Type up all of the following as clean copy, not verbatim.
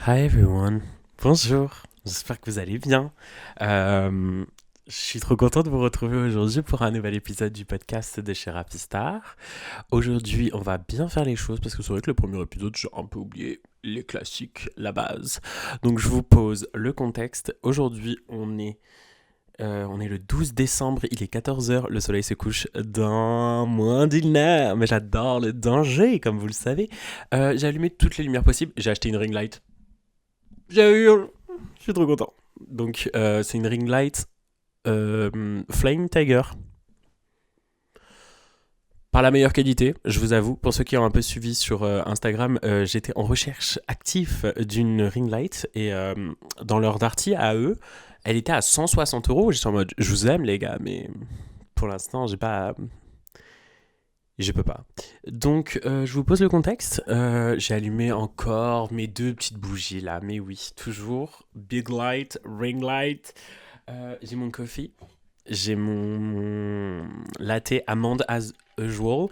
Hi everyone, bonjour, j'espère que vous allez bien. Je suis trop content de vous retrouver aujourd'hui pour un nouvel épisode du podcast de chez Rapistar. Aujourd'hui, on va bien faire les choses parce que c'est vrai que le premier épisode, j'ai un peu oublié les classiques, la base. Donc je vous pose le contexte. Aujourd'hui, on est le 12 décembre, il est 14h, le soleil se couche dans moins d'une heure, mais j'adore le danger, comme vous le savez. J'ai allumé toutes les lumières possibles, j'ai acheté une ring light. J'ai eu, je suis trop content. Donc, c'est une ring light Flame Tiger. Pas la meilleure qualité, je vous avoue. Pour ceux qui ont un peu suivi sur Instagram, j'étais en recherche active d'une ring light et dans leur darty à eux, elle était à 160 euros. J'étais en mode, je vous aime les gars, mais pour l'instant, j'ai pas. Je peux pas. Donc, je vous pose le contexte. J'ai allumé encore mes deux petites bougies là, mais oui, toujours. Big light, ring light. J'ai mon coffee. J'ai mon latte amande as usual.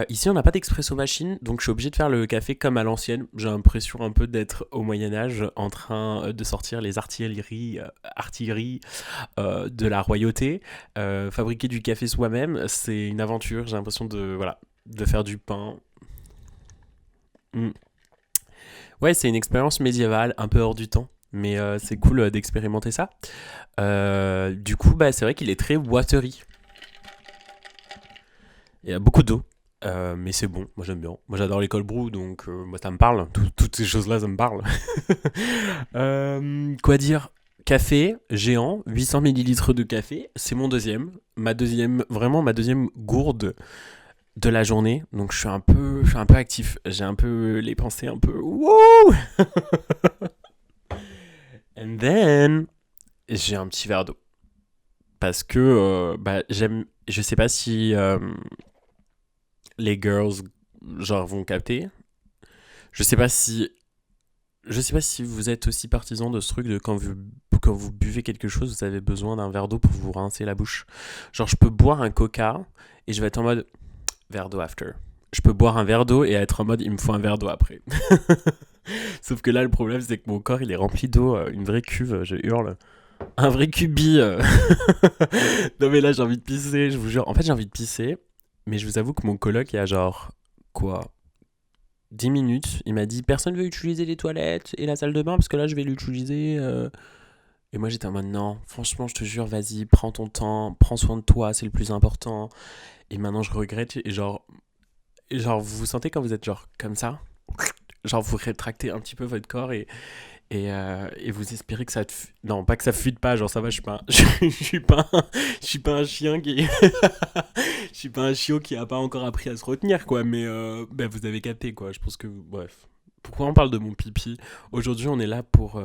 Ici, on n'a pas d'expresso machine, donc je suis obligé de faire le café comme à l'ancienne. J'ai l'impression un peu d'être au Moyen-Âge en train de sortir les artilleries de la royauté. Fabriquer du café soi-même, c'est une aventure. J'ai l'impression de faire du pain. Mm. Ouais, c'est une expérience médiévale, un peu hors du temps. Mais c'est cool d'expérimenter ça. Du coup, bah, c'est vrai qu'il est très watery. Il y a beaucoup d'eau. Mais c'est bon, moi j'aime bien. Moi j'adore les cold brew, donc moi ça me parle. Toutes ces choses-là, ça me parle. Quoi dire. Café géant, 800 millilitres de café, c'est mon deuxième. Vraiment ma deuxième gourde de la journée. Donc je suis un peu actif. J'ai un peu les pensées un peu. Wouh. And then, j'ai un petit verre d'eau. Parce que bah, j'aime. Je sais pas si les girls genre vont capter. Je sais pas si. Je sais pas si vous êtes aussi partisan de ce truc de quand vous buvez quelque chose, vous avez besoin d'un verre d'eau pour vous rincer la bouche. Genre, je peux boire un coca et je vais être en mode verre d'eau after. Je peux boire un verre d'eau et être en mode il me faut un verre d'eau après. Sauf que là, le problème, c'est que mon corps il est rempli d'eau, une vraie cuve, je hurle. Un vrai cubi. Non, mais là, j'ai envie de pisser, je vous jure. En fait, j'ai envie de pisser, mais je vous avoue que mon coloc, il y a genre quoi 10 minutes, il m'a dit personne veut utiliser les toilettes et la salle de bain parce que là je vais l'utiliser. Et moi j'étais en mode non, franchement je te jure, vas-y, prends ton temps, prends soin de toi, c'est le plus important. Et maintenant je regrette et genre vous vous sentez quand vous êtes genre comme ça, genre vous rétractez un petit peu votre corps et vous espérez que non, pas que ça fuite pas, genre ça va, je suis pas un chien qui je suis pas un chiot qui a pas encore appris à se retenir quoi, mais bah, vous avez capté quoi, je pense que bref. Pourquoi on parle de mon pipi? Aujourd'hui, on est là pour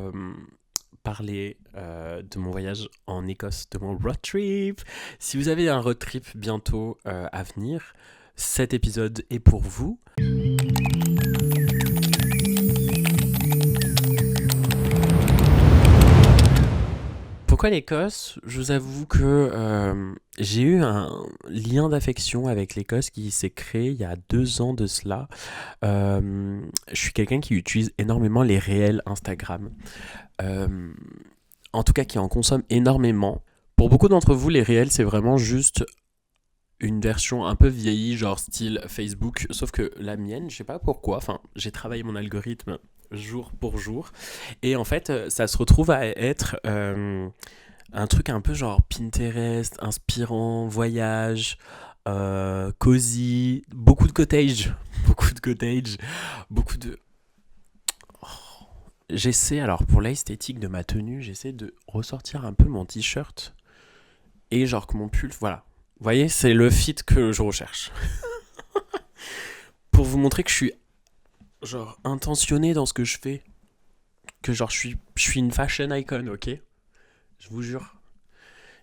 parler de mon voyage en Écosse, de mon road trip. Si vous avez un road trip bientôt à venir, cet épisode est pour vous. Pourquoi l'Écosse? Je vous avoue que j'ai eu un lien d'affection avec l'Écosse qui s'est créé il y a 2 ans de cela. Je suis quelqu'un qui utilise énormément les réels Instagram. Euh, En tout cas, qui en consomme énormément. Pour beaucoup d'entre vous, les réels, c'est vraiment juste une version un peu vieillie, genre style Facebook. Sauf que la mienne, je sais pas pourquoi, enfin, j'ai travaillé mon algorithme jour pour jour. Et en fait, ça se retrouve à être un truc un peu genre Pinterest, inspirant, voyage, cosy, beaucoup de cottage, beaucoup de cottage, beaucoup de... J'essaie, alors pour l'esthétique de ma tenue, j'essaie de ressortir un peu mon t-shirt et genre que mon pull, voilà. Vous voyez, c'est le fit que je recherche. Pour vous montrer que je suis genre intentionné dans ce que je fais, que genre je suis une fashion icon, ok? Je vous jure.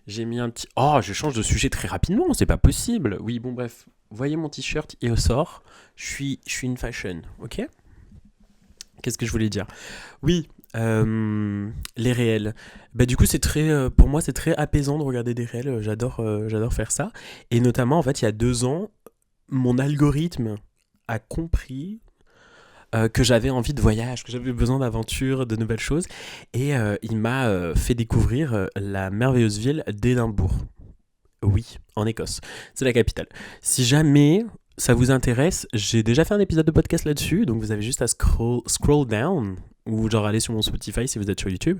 J'ai mis un petit... Oh, je change de sujet très rapidement, c'est pas possible. Oui, bon bref. Vous voyez mon t-shirt, il ressort. Je suis une fashion, ok? Qu'est-ce que je voulais dire? Oui, les réels. Bah, du coup, pour moi, c'est très apaisant de regarder des réels. J'adore faire ça. Et notamment, en fait, il y a 2 ans, mon algorithme a compris que j'avais envie de voyage, que j'avais besoin d'aventure, de nouvelles choses. Et il m'a fait découvrir la merveilleuse ville d'Édimbourg. Oui, en Écosse. C'est la capitale. Si jamais ça vous intéresse, j'ai déjà fait un épisode de podcast là-dessus, donc vous avez juste à scroll down, ou genre aller sur mon Spotify si vous êtes sur YouTube,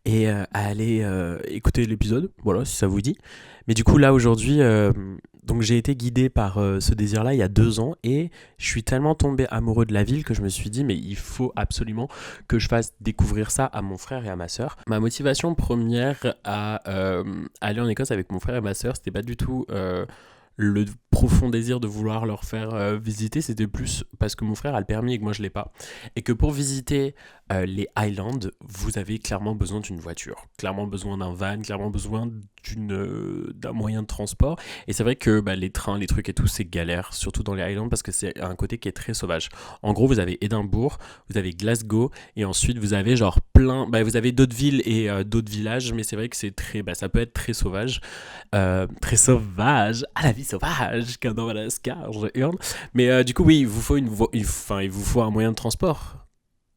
et à aller écouter l'épisode, voilà, si ça vous dit. Mais du coup, là, aujourd'hui, donc j'ai été guidé par ce désir-là il y a 2 ans, et je suis tellement tombé amoureux de la ville que je me suis dit, mais il faut absolument que je fasse découvrir ça à mon frère et à ma sœur. Ma motivation première à aller en Écosse avec mon frère et ma sœur, c'était pas du tout le profond désir de vouloir leur faire visiter, c'était plus parce que mon frère a le permis et que moi je l'ai pas. Et que pour visiter les Highlands, vous avez clairement besoin d'une voiture, clairement besoin d'un van, clairement besoin d'un moyen de transport. Et c'est vrai que les trains, les trucs et tout, c'est galère, surtout dans les Highlands parce que c'est un côté qui est très sauvage. En gros, vous avez Édimbourg, vous avez Glasgow, et ensuite vous avez genre plein, vous avez d'autres villes et d'autres villages, mais c'est vrai que c'est très, ça peut être très sauvage. Très sauvage, à la vie sauvage, comme dans Madagascar, je hurle. Mais du coup, oui, il vous faut il vous faut un moyen de transport.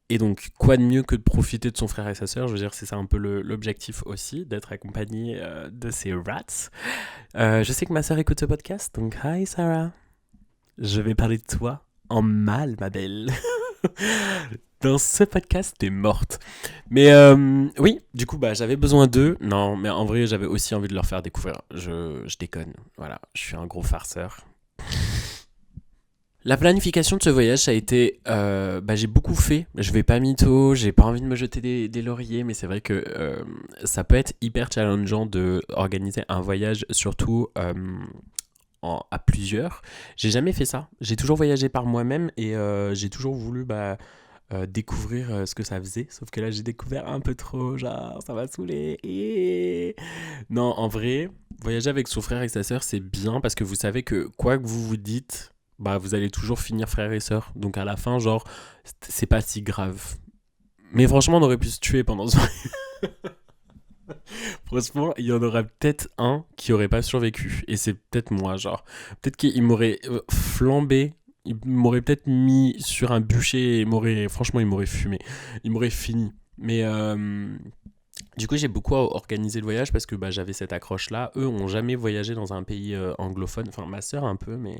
Et donc, quoi de mieux que de profiter de son frère et sa sœur. Je veux dire, c'est ça un peu l'objectif aussi, d'être accompagné de ces rats. Je sais que ma sœur écoute ce podcast, donc hi Sarah. Je vais parler de toi en mal, ma belle. Dans ce podcast, t'es morte. Mais oui, du coup, j'avais besoin d'eux. Non, mais en vrai, j'avais aussi envie de leur faire découvrir. Je déconne. Voilà, je suis un gros farceur. La planification de ce voyage, ça a été... j'ai beaucoup fait. Je vais pas mytho, j'ai pas envie de me jeter des lauriers, mais c'est vrai que ça peut être hyper challengeant de organiser un voyage, surtout à plusieurs. J'ai jamais fait ça. J'ai toujours voyagé par moi-même et j'ai toujours voulu découvrir ce que ça faisait. Sauf que là, j'ai découvert un peu trop, genre, ça m'a saoulé. Et... Non, en vrai, voyager avec son frère et sa sœur, c'est bien parce que vous savez que quoi que vous vous dites, vous allez toujours finir frère et sœur. Donc à la fin, genre, c'est pas si grave. Mais franchement, on aurait pu se tuer pendant ce voyage. Franchement, il y en aura peut-être un qui aurait pas survécu. Et c'est peut-être moi, genre. Peut-être qu'il m'aurait flambé. Il m'aurait peut-être mis sur un bûcher et franchement, il m'aurait fumé. Il m'aurait fini. Mais du coup, j'ai beaucoup organisé le voyage parce que j'avais cette accroche-là. Eux ont jamais voyagé dans un pays anglophone. Enfin, ma sœur un peu, mais...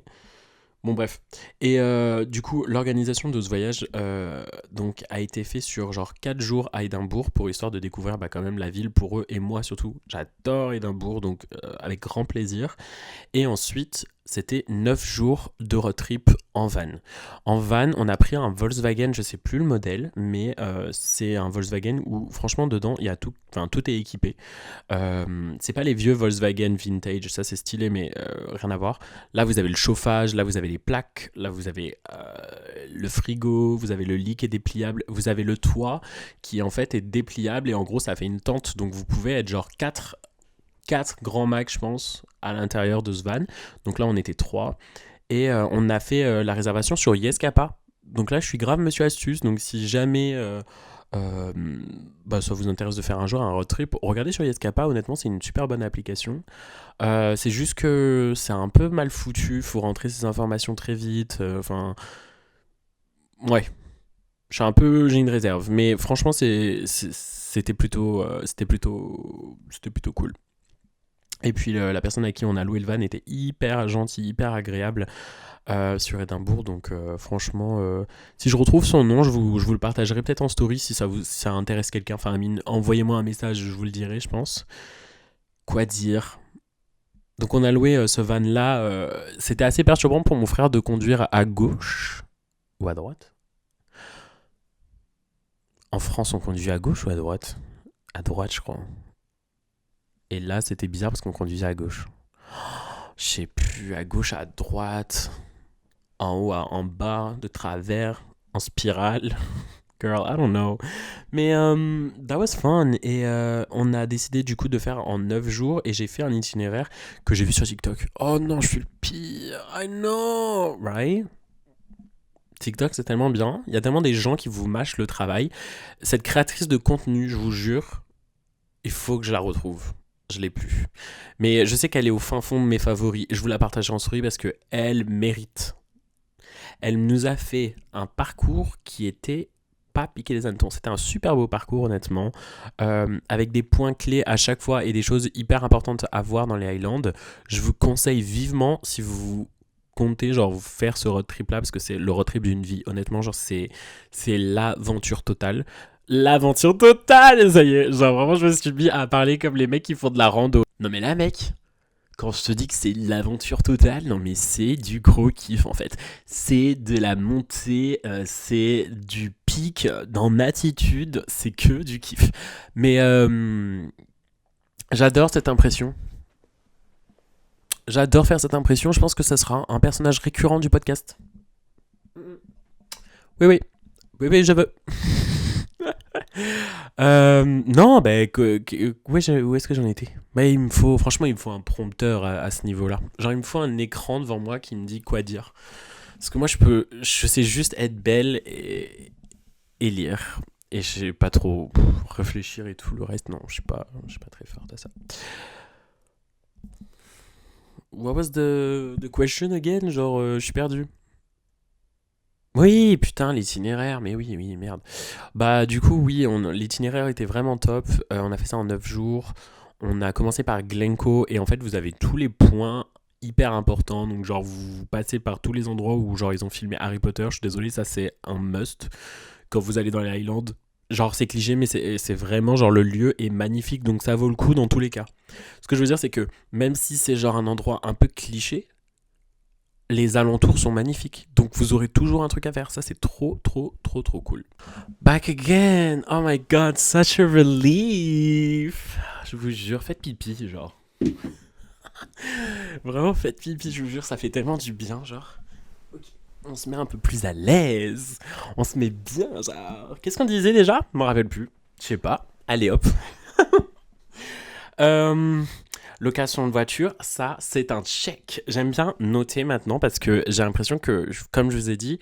Bon bref. Et du coup, l'organisation de ce voyage donc, a été fait sur genre 4 jours à Édimbourg pour histoire de découvrir quand même la ville pour eux et moi surtout. J'adore Édimbourg, donc avec grand plaisir. Et ensuite, c'était 9 jours de road trip en van. En van, on a pris un Volkswagen, je sais plus le modèle, mais c'est un Volkswagen où franchement dedans, il y a tout, tout est équipé. C'est pas les vieux Volkswagen vintage, ça c'est stylé, mais rien à voir. Là, vous avez le chauffage, là, vous avez les plaques, là, vous avez le frigo, vous avez le lit qui est dépliable, vous avez le toit qui en fait est dépliable et en gros, ça fait une tente, donc vous pouvez être genre 4 grands max, je pense, à l'intérieur de ce van. Donc là, on était 3. Et on a fait la réservation sur Yescapa. Donc là, je suis grave monsieur astuce. Donc si jamais ça vous intéresse de faire un jour un road trip, regardez sur Yescapa. Honnêtement, c'est une super bonne application. C'est juste que c'est un peu mal foutu. Faut rentrer ses informations très vite. Ouais. J'ai une réserve. Mais franchement, c'était plutôt cool. Et puis la personne à qui on a loué le van était hyper gentille, hyper agréable sur Édimbourg. Donc franchement, si je retrouve son nom, je vous le partagerai peut-être en story si ça intéresse quelqu'un. Enfin, envoyez-moi un message, je vous le dirai, je pense. Quoi dire ? Donc on a loué ce van-là. C'était assez perturbant pour mon frère de conduire à gauche ou à droite. En France, on conduit à gauche ou à droite ? À droite, je crois. Et là, c'était bizarre parce qu'on conduisait à gauche. Je sais plus, à gauche, à droite, en haut, en bas, de travers, en spirale. Girl, I don't know. Mais that was fun. Et on a décidé du coup de faire en 9 jours. Et j'ai fait un itinéraire que j'ai vu sur TikTok. Oh non, je suis le pire. I know. Right? TikTok, c'est tellement bien. Il y a tellement des gens qui vous mâchent le travail. Cette créatrice de contenu, je vous jure, il faut que je la retrouve. Je l'ai plus. Mais je sais qu'elle est au fin fond de mes favoris. Je vous la partagerai en story parce qu'elle mérite. Elle nous a fait un parcours qui était pas piqué les hannetons. C'était un super beau parcours, honnêtement, avec des points clés à chaque fois et des choses hyper importantes à voir dans les Highlands. Je vous conseille vivement, si vous comptez genre vous faire ce road trip là, parce que c'est le road trip d'une vie, honnêtement, genre c'est l'aventure totale. L'aventure totale, ça y est, genre vraiment je me suis mis à parler comme les mecs qui font de la rando. Non mais là mec, quand je te dis que c'est l'aventure totale, non mais c'est du gros kiff en fait. C'est de la montée, c'est du pic dans attitude, c'est que du kiff. Mais j'adore cette impression. J'adore faire cette impression, je pense que ça sera un personnage récurrent du podcast. Oui, oui, oui, oui, je veux. Non, bah, où est-ce que j'en étais? Bah, franchement, il me faut un prompteur à ce niveau-là. Genre, il me faut un écran devant moi qui me dit quoi dire. Parce que moi, je sais juste être belle et lire. Et je sais pas trop réfléchir et tout le reste. Non, je suis pas très forte à ça. What was the question again? Genre, je suis perdu. Oui, putain, l'itinéraire, mais oui, oui, merde. Bah, du coup, oui, l'itinéraire était vraiment top. On a fait ça en 9 jours. On a commencé par Glencoe et en fait, vous avez tous les points hyper importants. Donc, genre, vous passez par tous les endroits où, genre, ils ont filmé Harry Potter. Je suis désolé, ça, c'est un must. Quand vous allez dans les Highlands, genre, c'est cliché, mais c'est vraiment, genre, le lieu est magnifique. Donc, ça vaut le coup dans tous les cas. Ce que je veux dire, c'est que même si c'est, genre, un endroit un peu cliché, les alentours sont magnifiques. Donc vous aurez toujours un truc à faire. Ça, c'est trop, trop, trop, trop cool. Back again. Oh my god, such a relief. Je vous jure, faites pipi, genre. Vraiment, faites pipi, je vous jure, ça fait tellement du bien, genre. Ok. On se met un peu plus à l'aise. On se met bien, genre. Qu'est-ce qu'on disait déjà? Je m'en rappelle plus. Je sais pas. Allez hop. Euh, Location de voiture, ça c'est un check. J'aime bien noter maintenant parce que j'ai l'impression que, comme je vous ai dit,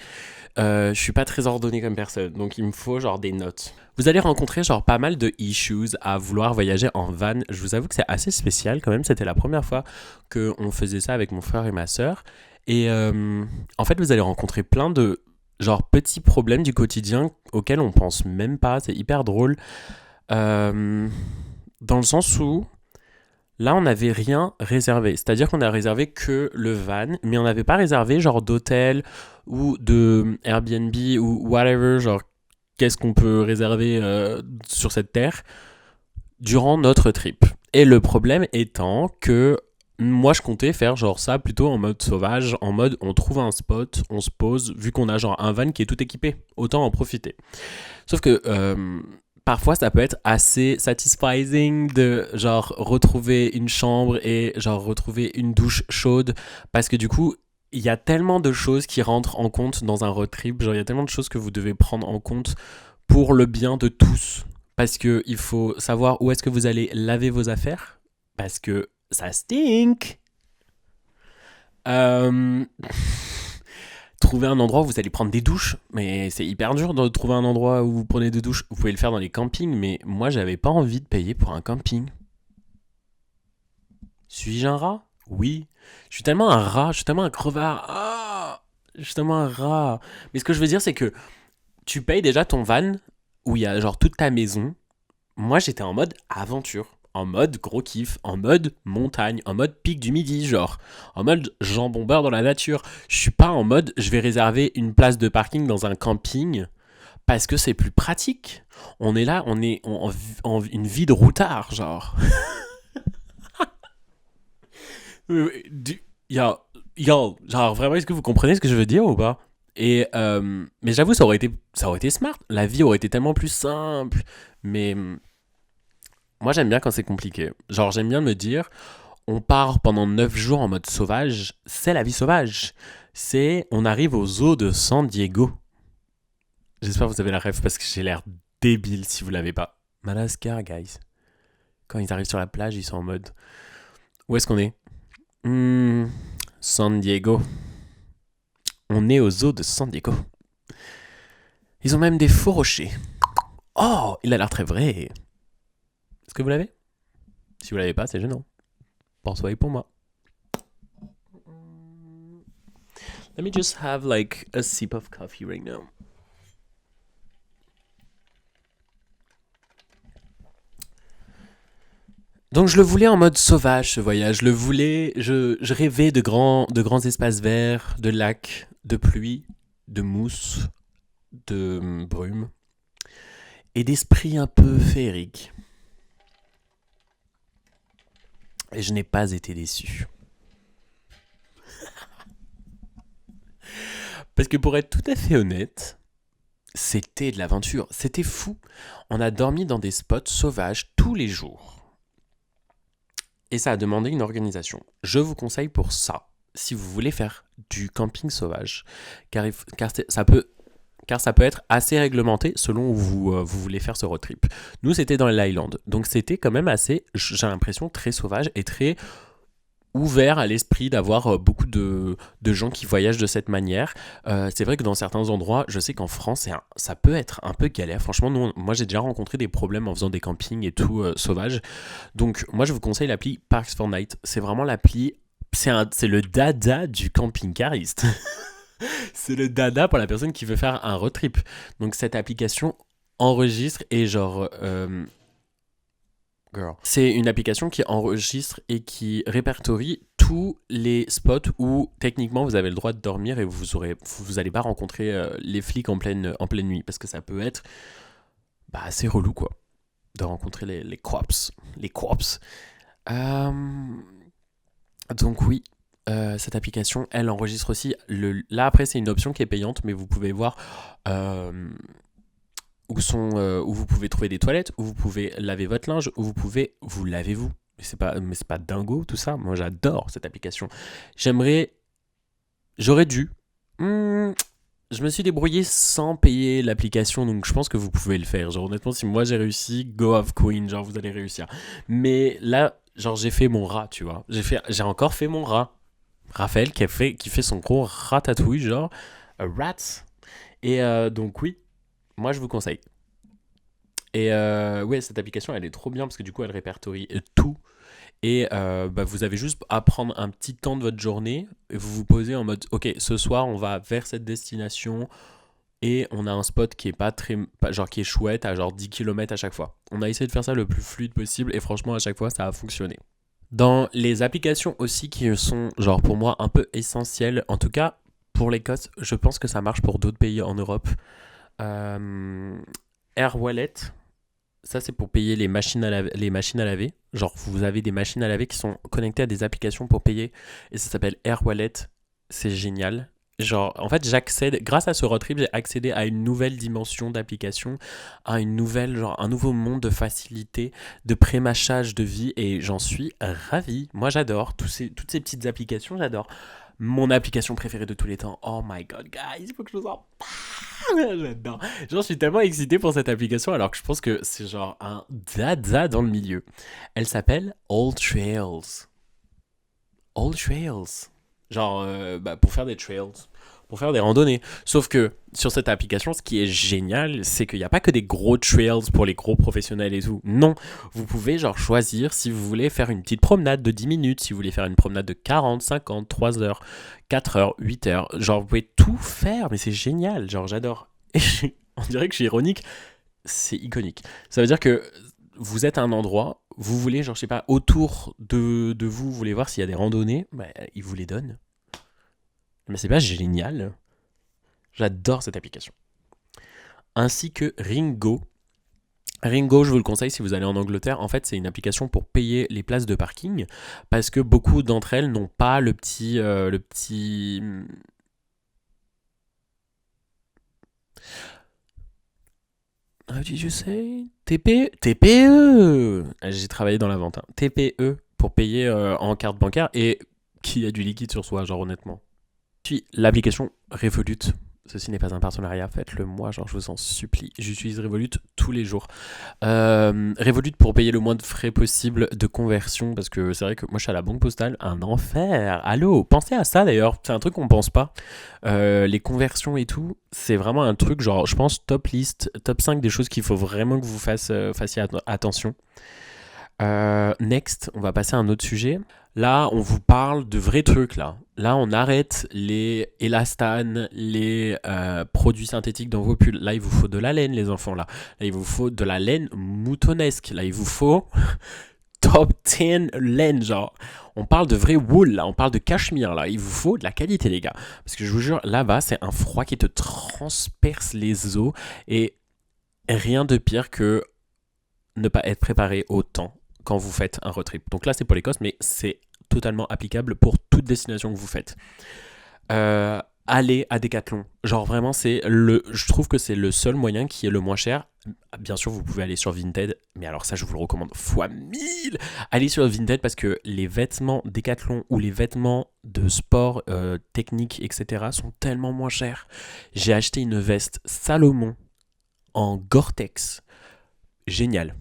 je suis pas très ordonné comme personne. Donc il me faut genre des notes. Vous allez rencontrer genre pas mal de issues à vouloir voyager en van. Je vous avoue que c'est assez spécial quand même. C'était la première fois qu'on faisait ça avec mon frère et ma sœur. Et en fait, vous allez rencontrer plein de genre petits problèmes du quotidien auxquels on pense même pas. C'est hyper drôle. Euh, Dans le sens où là, on n'avait rien réservé. C'est-à-dire qu'on a réservé que le van, mais on n'avait pas réservé genre d'hôtel ou de Airbnb ou whatever, genre qu'est-ce qu'on peut réserver sur cette terre durant notre trip. Et le problème étant que moi je comptais faire genre ça plutôt en mode sauvage, en mode on trouve un spot, on se pose, vu qu'on a genre un van qui est tout équipé, autant en profiter. Sauf que parfois ça peut être assez satisfying de genre retrouver une chambre et genre retrouver une douche chaude parce que du coup il y a tellement de choses qui rentrent en compte dans un road trip, genre il y a tellement de choses que vous devez prendre en compte pour le bien de tous parce que il faut savoir où est-ce que vous allez laver vos affaires parce que ça stink. Euh, Trouver un endroit où vous allez prendre des douches, mais c'est hyper dur de trouver un endroit où vous prenez des douches. Vous pouvez le faire dans les campings, mais moi j'avais pas envie de payer pour un camping. Suis-je un rat? Oui. Je suis tellement un rat, je suis tellement un crevard. Ah, je suis tellement un rat. Mais ce que je veux dire, c'est que tu payes déjà ton van où il y a genre toute ta maison. Moi j'étais en mode aventure. En mode gros kiff, en mode montagne, en mode pic du midi, genre. En mode jambon beurre dans la nature. Je suis pas en mode je vais réserver une place de parking dans un camping parce que c'est plus pratique. On est là, on est en une vie de routard, genre. Yo, yo, genre vraiment, est-ce que vous comprenez ce que je veux dire ou pas? Et mais j'avoue, ça aurait été smart. La vie aurait été tellement plus simple. Mais moi, j'aime bien quand c'est compliqué. Genre, j'aime bien me dire, on part pendant 9 jours en mode sauvage. C'est la vie sauvage. On arrive aux eaux de San Diego. J'espère que vous avez la ref parce que j'ai l'air débile si vous l'avez pas. Madagascar, guys. Quand ils arrivent sur la plage, ils sont en mode, où est-ce qu'on est? San Diego. On est aux eaux de San Diego. Ils ont même des faux rochers. Oh, il a l'air très vrai. Est-ce que vous l'avez? Si vous l'avez pas, c'est gênant. Pour soi et pour moi. Let me just have like a sip of coffee right now. Donc je le voulais en mode sauvage ce voyage. Je le voulais, je rêvais de grands espaces verts, de lacs, de pluie, de mousse, de brume et d'esprit un peu féerique. Et je n'ai pas été déçu. Parce que pour être tout à fait honnête, c'était de l'aventure, c'était fou. On a dormi dans des spots sauvages tous les jours. Et ça a demandé une organisation. Je vous conseille pour ça, si vous voulez faire du camping sauvage, car ça peut être assez réglementé selon où vous voulez faire ce road trip. Nous, c'était dans l'Highland, donc c'était quand même assez, j'ai l'impression, très sauvage et très ouvert à l'esprit d'avoir beaucoup de gens qui voyagent de cette manière. C'est vrai que dans certains endroits, je sais qu'en France, ça peut être un peu galère. Franchement, moi j'ai déjà rencontré des problèmes en faisant des campings et tout sauvages. Donc moi je vous conseille l'appli Parks for Night. C'est vraiment l'appli, c'est le dada du camping-cariste. C'est le dada pour la personne qui veut faire un road trip. Donc cette application enregistre et genre... Girl. C'est une application qui enregistre et qui répertorie tous les spots où techniquement vous avez le droit de dormir et vous allez pas rencontrer les flics en pleine nuit parce que ça peut être assez relou quoi de rencontrer les cops. Les cops. Donc oui, cette application elle enregistre aussi là après c'est une option qui est payante mais vous pouvez voir où vous pouvez trouver des toilettes, où vous pouvez laver votre linge, où vous pouvez vous laver vous. Mais c'est pas dingo tout ça. Moi j'adore cette application. J'aurais dû. Je me suis débrouillé sans payer l'application, donc je pense que vous pouvez le faire. Genre honnêtement, si moi j'ai réussi, go of Queen, genre vous allez réussir. Mais là, genre j'ai fait mon rat, tu vois. J'ai encore fait mon rat. Raphaël qui fait son gros ratatouille, genre rats. Et donc oui. Moi, je vous conseille. Et ouais, cette application, elle est trop bien parce que du coup, elle répertorie tout. Et vous avez juste à prendre un petit temps de votre journée et vous vous posez en mode, ok, ce soir, on va vers cette destination et on a un spot qui est qui est chouette à genre 10 km à chaque fois. On a essayé de faire ça le plus fluide possible et franchement, à chaque fois, ça a fonctionné. Dans les applications aussi qui sont, genre pour moi, un peu essentielles, en tout cas, pour l'Écosse, je pense que ça marche pour d'autres pays en Europe. Air Wallet, ça c'est pour payer les machines à laver. Genre vous avez des machines à laver qui sont connectées à des applications pour payer et ça s'appelle Air Wallet. C'est génial. Genre en fait grâce à ce road trip, j'ai accédé à une nouvelle dimension d'application, à un nouveau monde de facilité, de pré-mâchage de vie et j'en suis ravi. Moi j'adore toutes ces petites applications, j'adore. Mon application préférée de tous les temps. Oh my god, guys, il faut que je vous en parle. J'adore. Genre, je suis tellement excité pour cette application alors que je pense que c'est genre un dada dans le milieu. Elle s'appelle All Trails. All Trails. Genre, pour faire des trails, pour faire des randonnées. Sauf que sur cette application, ce qui est génial, c'est qu'il n'y a pas que des gros trails pour les gros professionnels et tout. Non, vous pouvez genre choisir si vous voulez faire une petite promenade de 10 minutes, si vous voulez faire une promenade de 40, 50, 3 heures, 4 heures, 8 heures. Genre, vous pouvez tout faire, mais c'est génial. Genre, j'adore. Et on dirait que je suis ironique. C'est iconique. Ça veut dire que vous êtes à un endroit, vous voulez, genre, je sais pas, autour de vous, vous voulez voir s'il y a des randonnées, ils vous les donnent. Mais c'est pas génial. J'adore cette application. Ainsi que Ringo. Ringo, je vous le conseille si vous allez en Angleterre. En fait, c'est une application pour payer les places de parking parce que beaucoup d'entre elles n'ont pas le petit. How did you say? TPE. J'ai travaillé dans la vente. Hein. TPE pour payer en carte bancaire et qui a du liquide sur soi, genre honnêtement. Puis l'application Revolut. Ceci n'est pas un partenariat, faites-le moi, genre je vous en supplie. J'utilise Revolut tous les jours. Revolut pour payer le moins de frais possible de conversion, parce que c'est vrai que moi je suis à la banque postale, un enfer. Allô, pensez à ça d'ailleurs, c'est un truc qu'on pense pas. Les conversions et tout, c'est vraiment un truc genre, je pense, top 5 des choses qu'il faut vraiment que vous fassiez attention. Next, on va passer à un autre sujet. Là, on vous parle de vrais trucs, là. Là, on arrête les élastanes, les produits synthétiques dans vos pulls. Là, il vous faut de la laine, les enfants, là. Là, il vous faut de la laine moutonesque. Là, il vous faut top 10 laine, genre. On parle de vrai wool, là. On parle de cachemire, là. Il vous faut de la qualité, les gars. Parce que je vous jure, là-bas, c'est un froid qui te transperce les os. Et rien de pire que ne pas être préparé au temps quand vous faites un road trip. Donc là, c'est pour l'Écosse, mais c'est totalement applicable pour toute destination que vous faites. Allez à Decathlon. Genre vraiment, je trouve que c'est le seul moyen qui est le moins cher. Bien sûr, vous pouvez aller sur Vinted, mais alors ça, je vous le recommande fois 1000. Allez sur Vinted parce que les vêtements Decathlon ou les vêtements de sport, technique, etc. sont tellement moins chers. J'ai acheté une veste Salomon en Gore-Tex. Génial.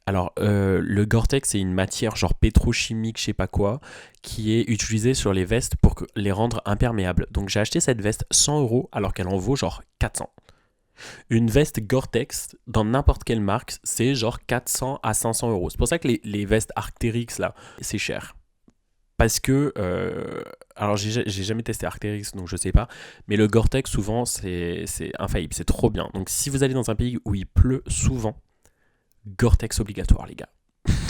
Alors, le Gore-Tex, c'est une matière genre pétrochimique, je sais pas quoi, qui est utilisée sur les vestes pour les rendre imperméables. Donc, j'ai acheté cette veste 100 € alors qu'elle en vaut genre 400. Une veste Gore-Tex, dans n'importe quelle marque, c'est genre 400 à 500 €. C'est pour ça que les vestes Arc'teryx, là, c'est cher. Parce que, alors j'ai jamais testé Arc'teryx, donc je sais pas, mais le Gore-Tex, souvent, c'est infaillible, c'est trop bien. Donc, si vous allez dans un pays où il pleut souvent, Gore-Tex obligatoire, les gars.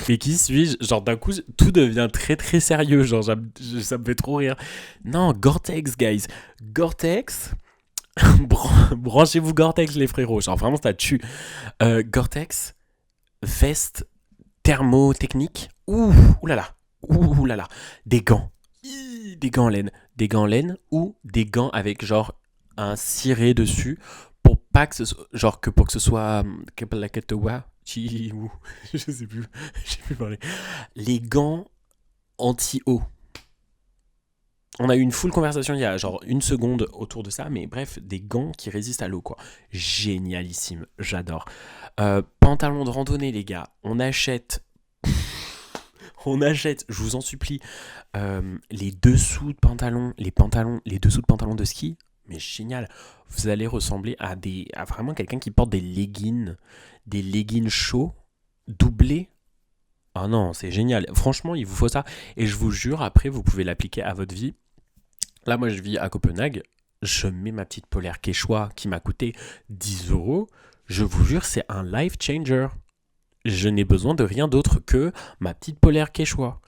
Mais qui suis-je? Genre, d'un coup, tout devient très très sérieux. Genre, ça me fait trop rire. Non, Gore-Tex, guys. Gore-Tex. Branchez-vous Gore-Tex, les frérots. Genre, vraiment, ça tue. Gore-Tex, veste thermotechnique. Ouh là là. Ouh là là. Des gants. Des gants en laine. Des gants en laine ou des gants avec genre un ciré dessus pour pas que ce soit, genre que pour que ce soit la quête ou je sais plus, j'ai plus parlé. Les gants anti-eau. On a eu une full conversation il y a genre une seconde autour de ça, mais bref, des gants qui résistent à l'eau, quoi. Génialissime, j'adore. Pantalon de randonnée, les gars. On achète, je vous en supplie, les dessous de pantalon, les dessous de pantalon de ski. Mais génial, vous allez ressembler à vraiment quelqu'un qui porte des leggings chauds, doublés. Ah non, c'est génial. Franchement, il vous faut ça. Et je vous jure, après, vous pouvez l'appliquer à votre vie. Là, moi, je vis à Copenhague. Je mets ma petite polaire Quechua qui m'a coûté 10 €. Je vous jure, c'est un life changer. Je n'ai besoin de rien d'autre que ma petite polaire Quechua.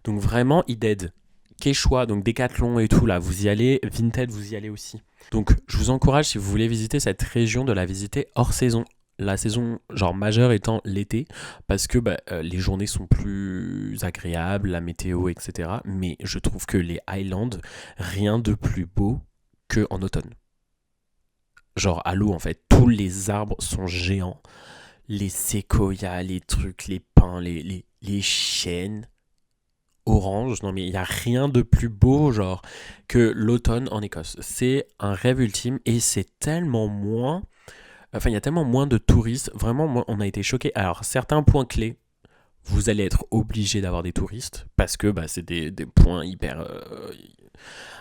Donc vraiment, il aide. Quechua, donc Decathlon et tout, là, vous y allez. Vinted, vous y allez aussi. Donc, je vous encourage, si vous voulez visiter cette région, de la visiter hors saison. La saison genre majeure étant l'été, parce que les journées sont plus agréables, la météo, etc. Mais je trouve que les Highlands, rien de plus beau qu'en automne. Genre à l'eau, en fait, tous les arbres sont géants. Les séquoias, les trucs, les pins, les chênes orange. Non mais il n'y a rien de plus beau genre que l'automne en Écosse. C'est un rêve ultime et c'est tellement moins... Enfin, il y a tellement moins de touristes. Vraiment, moi, on a été choqués. Alors, certains points clés, vous allez être obligé d'avoir des touristes parce que c'est des points hyper...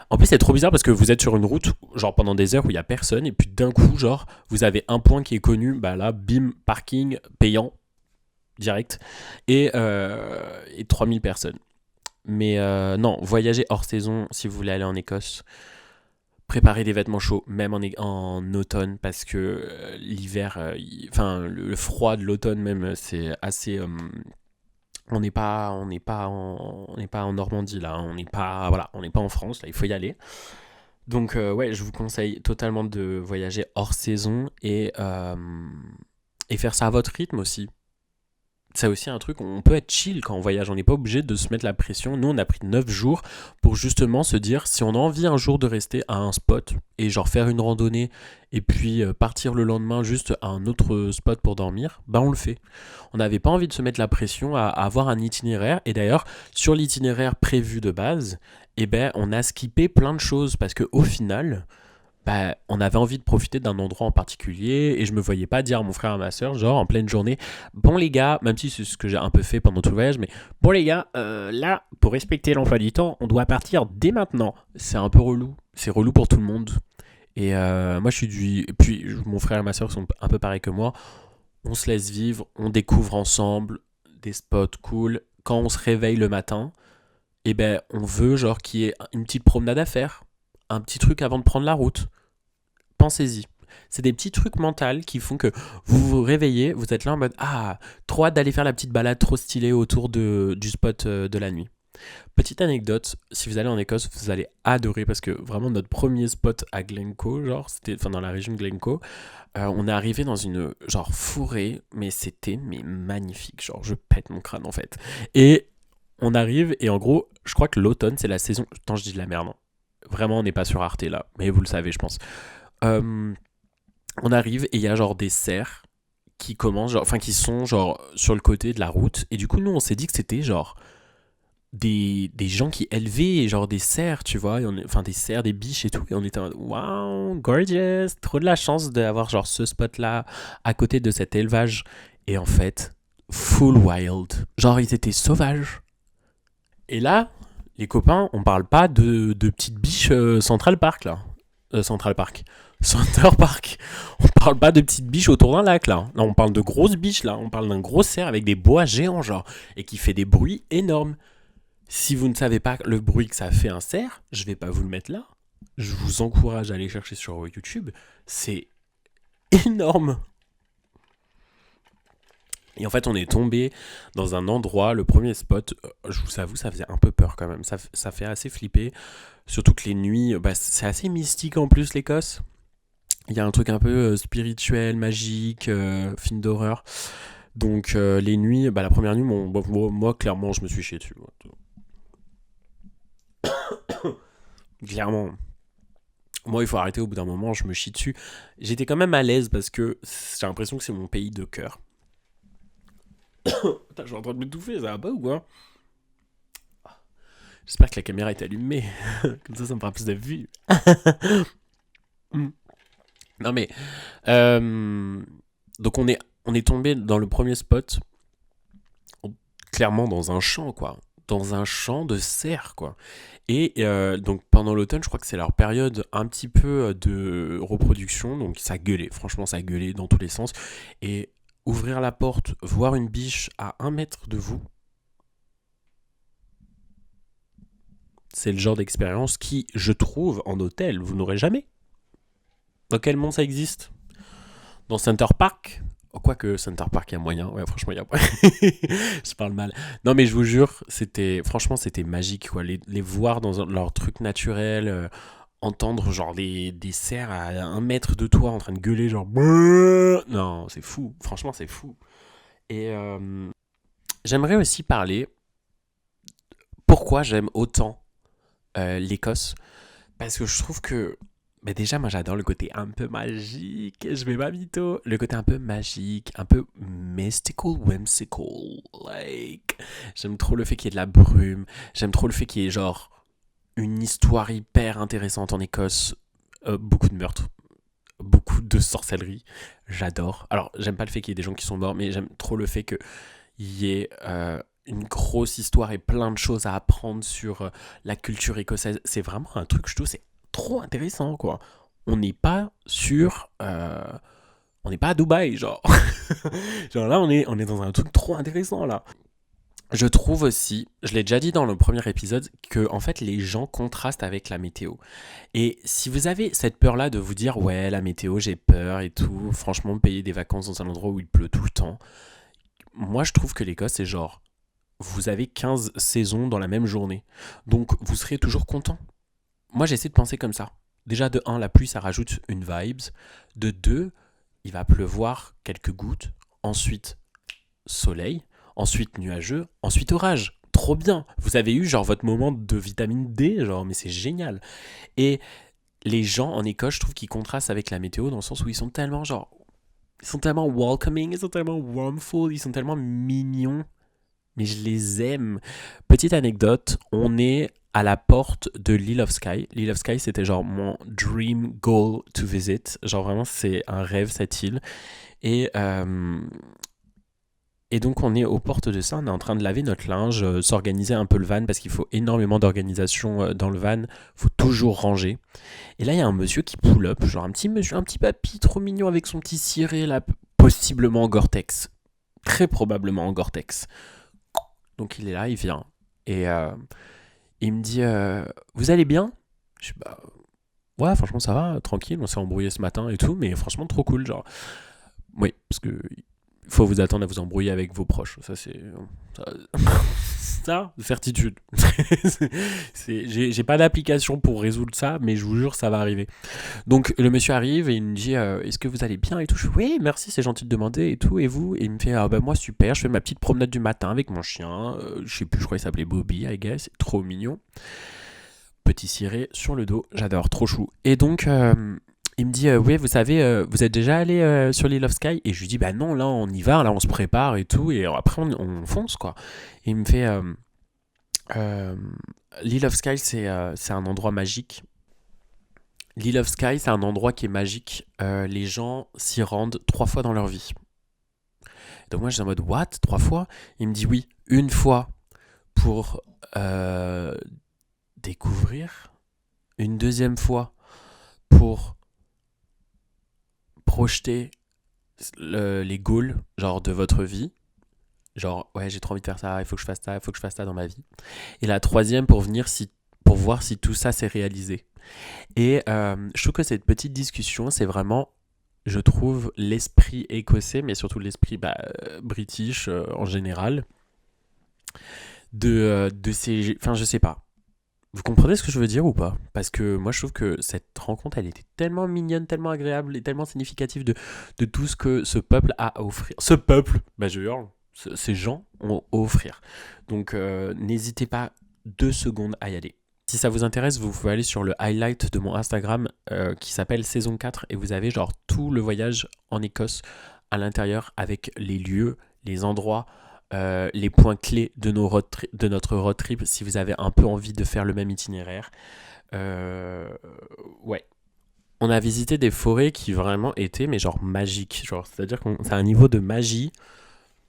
En plus, c'est trop bizarre parce que vous êtes sur une route, genre pendant des heures où il n'y a personne, et puis d'un coup, genre, vous avez un point qui est connu, là, bim, parking, payant, direct, et 3000 personnes. Mais non, voyagez hors saison si vous voulez aller en Écosse. Préparez des vêtements chauds, même en automne, parce que l'hiver, le froid de l'automne même, c'est assez... on n'est pas en Normandie là, on n'est pas en France là, il faut y aller. Donc ouais, je vous conseille totalement de voyager hors saison et faire ça à votre rythme aussi. C'est aussi un truc, on peut être chill quand on voyage, on n'est pas obligé de se mettre la pression. Nous, on a pris 9 jours pour justement se dire, si on a envie un jour de rester à un spot et genre faire une randonnée et puis partir le lendemain juste à un autre spot pour dormir, on le fait. On n'avait pas envie de se mettre la pression à avoir un itinéraire. Et d'ailleurs, sur l'itinéraire prévu de base, on a skippé plein de choses parce qu'au final... on avait envie de profiter d'un endroit en particulier et je me voyais pas dire à mon frère et à ma soeur, genre en pleine journée, bon les gars, même si c'est ce que j'ai un peu fait pendant tout le voyage, mais bon les gars, là, pour respecter l'emploi du temps, on doit partir dès maintenant. C'est un peu relou, c'est relou pour tout le monde. Et moi je suis et puis mon frère et ma soeur sont un peu pareils que moi, on se laisse vivre, on découvre ensemble des spots cool. Quand on se réveille le matin, et ben on veut genre qu'il y ait une petite promenade à faire, un petit truc avant de prendre la route. Pensez-y. C'est des petits trucs mentaux qui font que vous vous réveillez, vous êtes là en mode ah, trop hâte d'aller faire la petite balade trop stylée autour du spot de la nuit. Petite anecdote, si vous allez en Écosse, vous allez adorer parce que vraiment notre premier spot à Glencoe, genre c'était enfin dans la région de Glencoe, on est arrivé dans une genre forêt, mais c'était mais magnifique, genre je pète mon crâne en fait. Et on arrive et en gros, je crois que l'automne c'est la saison. Attends, je dis de la merde. Non. Vraiment, on n'est pas sur Arte là, mais vous le savez, je pense. Euh, on arrive et il y a genre des cerfs qui commencent, genre, enfin qui sont genre sur le côté de la route. Et du coup, nous, on s'est dit que c'était genre des gens qui élevaient genre des cerfs, tu vois, enfin des cerfs, des biches et tout. Et on était en mode, wow, gorgeous, trop de la chance d'avoir genre ce spot-là à côté de cet élevage. Et en fait, full wild. Genre, ils étaient sauvages. Et là, les copains, on parle pas de petites biches Central Park là. Central Park. Center Park. On parle pas de petites biches autour d'un lac là. Là, on parle de grosses biches là. On parle d'un gros cerf avec des boas géants genre. Et qui fait des bruits énormes. Si vous ne savez pas le bruit que ça fait un cerf, je vais pas vous le mettre là. Je vous encourage à aller chercher sur YouTube. C'est énorme. Et en fait, on est tombé dans un endroit, le premier spot, je vous avoue, ça faisait un peu peur quand même. Ça fait assez flipper. Surtout que les nuits, bah, c'est assez mystique en plus, l'Écosse. Il y a un truc un peu spirituel, magique, film d'horreur. Donc les nuits, bah, la première nuit, moi, clairement, je me suis chié dessus. Clairement. Moi, il faut arrêter au bout d'un moment, je me chie dessus. J'étais quand même à l'aise parce que j'ai l'impression que c'est mon pays de cœur. Putain, je suis en train de m'étouffer, ça va pas ou quoi? J'espère que la caméra est allumée. Comme ça me fera plus de vues. Non mais... euh, donc on est tombé dans le premier spot, clairement dans un champ, quoi. Dans un champ de cerfs, quoi. Et donc pendant l'automne, je crois que c'est leur période un petit peu de reproduction. Donc ça gueulait, franchement ça gueulait dans tous les sens. Et ouvrir la porte, voir une biche à 1 mètre de vous, c'est le genre d'expérience qui, je trouve, en hôtel, vous n'aurez jamais. Dans quel monde ça existe? Dans Center Park? Oh, quoique Center Park, il y a moyen. Ouais, franchement, il y a moyen. Je parle mal. Non, mais je vous jure, franchement, c'était magique, quoi. Les voir dans leur truc naturel, entendre genre des cerfs à 1 mètre de toi en train de gueuler, genre. Non, c'est fou. Franchement, c'est fou. Et j'aimerais aussi parler pourquoi j'aime autant l'Écosse. Parce que je trouve que mais déjà, moi j'adore le côté un peu magique, je vais pas mytho. Le côté un peu magique, un peu mystical, whimsical. Like, j'aime trop le fait qu'il y ait de la brume. J'aime trop le fait qu'il y ait genre une histoire hyper intéressante en Écosse. Beaucoup de meurtres, beaucoup de sorcellerie. J'adore. Alors, j'aime pas le fait qu'il y ait des gens qui sont morts, mais j'aime trop le fait qu'il y ait une grosse histoire et plein de choses à apprendre sur la culture écossaise. C'est vraiment un truc, je trouve, c'est trop intéressant, quoi. On n'est pas sur... on n'est pas à Dubaï, genre. Genre là, on est dans un truc trop intéressant, là. Je trouve aussi, je l'ai déjà dit dans le premier épisode, que en fait les gens contrastent avec la météo. Et si vous avez cette peur-là de vous dire ouais la météo j'ai peur et tout, franchement payer des vacances dans un endroit où il pleut tout le temps, moi je trouve que l'Écosse c'est genre vous avez 15 saisons dans la même journée. Donc vous serez toujours content. Moi j'essaie de penser comme ça. Déjà de un, la pluie ça rajoute une vibes. De 2, il va pleuvoir quelques gouttes. Ensuite soleil. Ensuite nuageux. Ensuite orage. Trop bien. Vous avez eu genre votre moment de vitamine D, genre mais c'est génial. Et les gens en Écosse, je trouve qu'ils contrastent avec la météo dans le sens où ils sont tellement genre ils sont tellement welcoming, ils sont tellement warmful, ils sont tellement mignons mais je les aime. Petite anecdote, on est à la porte de l'Isle of Skye. L'Isle of Skye, c'était genre mon dream goal to visit. Genre vraiment, c'est un rêve cette île. Et, euh, et donc on est aux portes de ça, on est en train de laver notre linge, s'organiser un peu le van parce qu'il faut énormément d'organisation dans le van. Il faut toujours ranger. Et là, il y a un monsieur qui pull up, genre un petit monsieur, un petit papy trop mignon avec son petit ciré là, possiblement en Gore-Tex. Très probablement en Gore-Tex. Donc il est là, il vient. Et Il me dit vous allez bien? Je suis bah ouais, franchement ça va, tranquille, on s'est embrouillé ce matin et tout, mais franchement trop cool, genre. Oui, parce que il faut vous attendre à vous embrouiller avec vos proches. Ça, c'est. Ça, ça certitude. J'ai pas d'application pour résoudre ça, mais je vous jure, ça va arriver. Donc, le monsieur arrive et il me dit est-ce que vous allez bien et tout. Je fais oui, merci, c'est gentil de demander et tout. Et vous? Et il me fait ah bah moi, super, je fais ma petite promenade du matin avec mon chien. Je sais plus, je crois qu'il s'appelait Bobby, I guess. C'est trop mignon. Petit ciré sur le dos, j'adore, trop chou. Et donc, il me dit oui, vous savez, vous êtes déjà allé sur l'Isle of Skye? Et je lui dis bah non, là on y va, là on se prépare et tout, et après on fonce quoi. Et il me fait euh, l'Isle of Skye c'est un endroit magique. L'Isle of Skye c'est un endroit qui est magique. Les gens s'y rendent 3 fois dans leur vie. Donc moi j'étais en mode what, 3 fois? Il me dit oui, une fois pour découvrir, une deuxième fois pour projeter les goals genre de votre vie, genre ouais j'ai trop envie de faire ça, il faut que je fasse ça, il faut que je fasse ça dans ma vie, et la troisième pour voir si tout ça s'est réalisé. Et je trouve que cette petite discussion c'est vraiment, je trouve, l'esprit écossais mais surtout l'esprit british en général de ces, enfin je sais pas. Vous comprenez ce que je veux dire ou pas? Parce que moi je trouve que cette rencontre elle était tellement mignonne, tellement agréable et tellement significative de tout ce que ce peuple a à offrir. Ce peuple, bah je hurle, ces gens ont à offrir. Donc n'hésitez pas 2 secondes à y aller. Si ça vous intéresse, vous pouvez aller sur le highlight de mon Instagram qui s'appelle Saison 4 et vous avez genre tout le voyage en Écosse à l'intérieur avec les lieux, les endroits, les points clés de notre road trip si vous avez un peu envie de faire le même itinéraire. Ouais. On a visité des forêts qui vraiment étaient, mais genre magiques. Genre, c'est-à-dire que c'est un niveau de magie.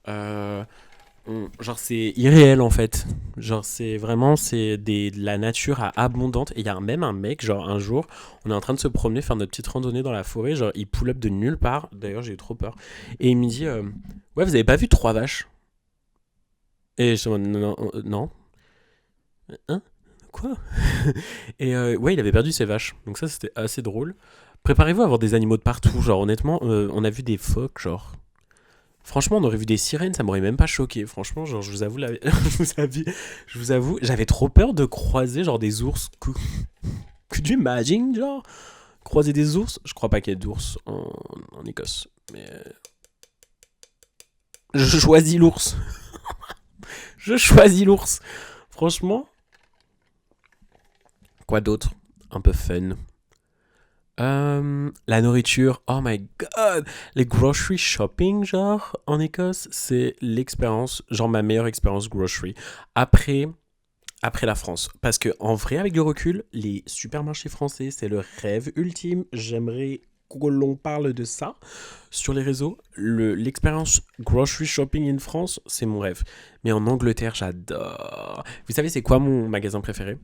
Euh, genre, c'est irréel en fait. Genre, c'est vraiment de la nature abondante. Et il y a même un mec, genre, un jour, on est en train de se promener, faire notre petite randonnée dans la forêt. Genre, il pull up de nulle part. D'ailleurs, j'ai eu trop peur. Et il me dit ouais, vous avez pas vu 3 vaches? Et je suis en mode, non, non. Hein? Quoi? Et ouais, il avait perdu ses vaches. Donc ça, c'était assez drôle. Préparez-vous à avoir des animaux de partout. Genre, honnêtement, on a vu des phoques, genre. Franchement, on aurait vu des sirènes, ça m'aurait même pas choqué. Franchement, genre, je vous avoue, je vous avoue, j'avais trop peur de croiser, genre, des ours. Could you imagine, genre, croiser des ours? Je crois pas qu'il y ait d'ours en Écosse. Mais je choisis l'ours. Je choisis l'ours. Franchement, quoi d'autre? Un peu fun. La nourriture, oh my god, les grocery shopping, genre, en Écosse, c'est l'expérience, genre ma meilleure expérience grocery. Après, après la France. Parce que, en vrai, avec du recul, les supermarchés français, c'est le rêve ultime. J'aimerais que l'on parle de ça sur les réseaux. L'expérience grocery shopping in France, c'est mon rêve. Mais en Angleterre, j'adore. Vous savez, c'est quoi mon magasin préféré?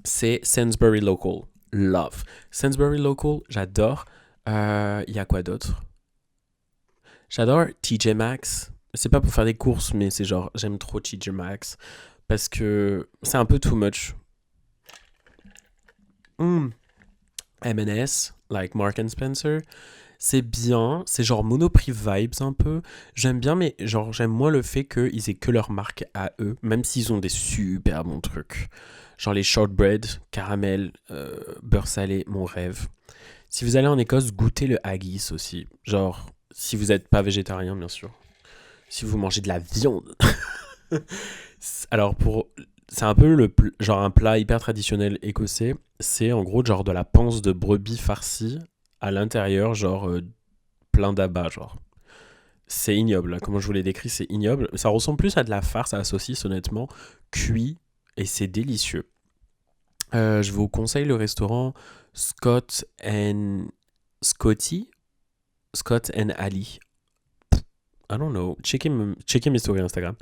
C'est Sainsbury Local. Love. Sainsbury Local, j'adore. Il y a quoi d'autre? J'adore TJ Maxx. C'est pas pour faire des courses, mais c'est genre, j'aime trop TJ Maxx. Parce que c'est un peu too much. Mm. M&S, like Mark and Spencer, c'est bien. C'est genre Monoprix vibes un peu. J'aime bien, mais genre, j'aime moins le fait qu'ils aient que leur marque à eux, même s'ils ont des super bons trucs. Genre les shortbread, caramel, beurre salé, mon rêve. Si vous allez en Écosse, goûtez le haggis aussi. Genre, si vous n'êtes pas végétarien, bien sûr. Si vous mangez de la viande. Alors, c'est un peu genre un plat hyper traditionnel écossais. C'est en gros genre de la panse de brebis farcie à l'intérieur, genre plein d'abats, genre. C'est ignoble, là. Comment je vous l'ai décrit, c'est ignoble. Ça ressemble plus à de la farce à la saucisse, honnêtement. Cuit, et c'est délicieux. Je vous conseille le restaurant Scott and Scotty, Scott and Ali. I don't know. Checkez mes stories Instagram.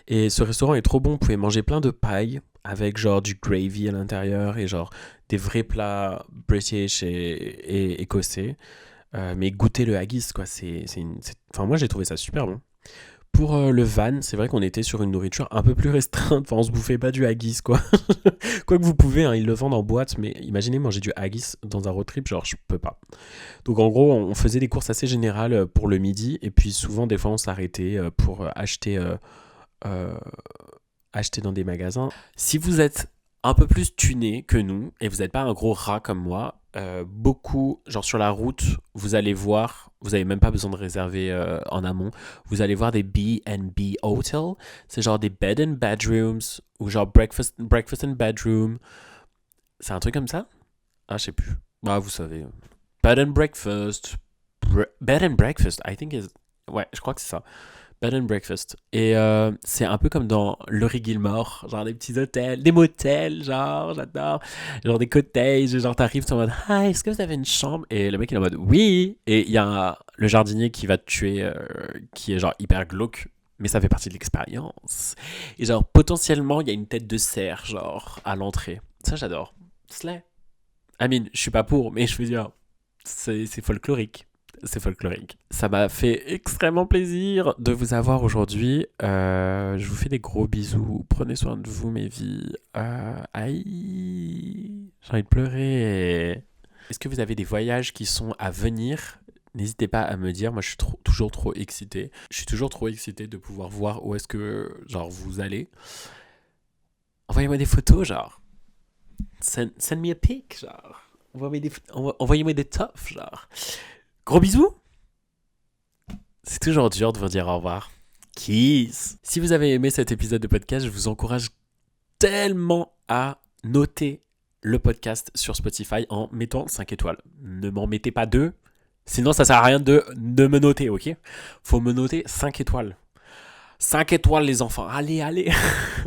Et ce restaurant est trop bon. Vous pouvez manger plein de pailles avec genre du gravy à l'intérieur et genre des vrais plats british et écossais. Mais goûtez le haggis, quoi. Enfin, moi, j'ai trouvé ça super bon. Pour le van, c'est vrai qu'on était sur une nourriture un peu plus restreinte. Enfin, on se bouffait pas du haggis, quoi. Quoi que vous pouvez, hein, ils le vendent en boîte, mais imaginez manger du haggis dans un road trip, genre, je peux pas. Donc, en gros, on faisait des courses assez générales pour le midi, et puis souvent, des fois, on s'arrêtait pour euh, acheter dans des magasins. Si vous êtes un peu plus tuné que nous et vous n'êtes pas un gros rat comme moi, beaucoup, genre sur la route, vous allez voir, vous n'avez même pas besoin de réserver en amont, vous allez voir des B&B Hotel, c'est genre des bed and bedrooms ou genre breakfast and bedroom. C'est un truc comme ça? Ah, je sais plus. Bah, vous savez. Bed and breakfast. Bed and breakfast, I think is. Ouais, je crois que c'est ça. Bed and breakfast. Et c'est un peu comme dans Laurie Gilmore, genre des petits hôtels, des motels, genre, j'adore. Genre des cottages, genre t'arrives, t'es en mode, hi, est-ce que vous avez une chambre? Et le mec il est en mode, oui. Et il y a le jardinier qui va te tuer, qui est genre hyper glauque. Mais ça fait partie de l'expérience. Et genre, potentiellement, il y a une tête de cerf, genre, à l'entrée. Ça, j'adore. Slay. I mean, je suis pas pour, mais je veux dire, c'est folklorique. C'est folklorique. Ça m'a fait extrêmement plaisir de vous avoir aujourd'hui. Je vous fais des gros bisous. Prenez soin de vous, mes vies. Aïe, j'ai envie de pleurer. Est-ce que vous avez des voyages qui sont à venir? N'hésitez pas à me dire. Moi, je suis toujours trop excité. Je suis toujours trop excité de pouvoir voir où est-ce que genre vous allez. Envoyez-moi des photos, genre. Send me a pic, genre. Envoyez-moi des tops, genre. Gros bisous. C'est toujours dur de vous dire au revoir. Kiss. Si vous avez aimé cet épisode de podcast, je vous encourage tellement à noter le podcast sur Spotify en mettant 5 étoiles. Ne m'en mettez pas 2, sinon ça sert à rien de me noter, ok? Faut me noter 5 étoiles. 5 étoiles les enfants, allez, allez.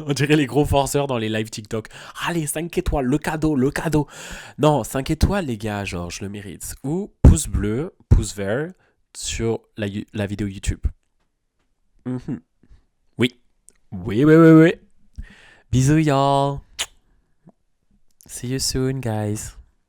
On dirait les gros forceurs dans les lives TikTok. Allez, 5 étoiles, le cadeau, le cadeau. Non, 5 étoiles les gars, genre je le mérite. Ou pouce bleu, pouce vert sur la vidéo YouTube. Mhm. Oui. Oui, oui, oui, oui. Bisous y'all. See you soon guys.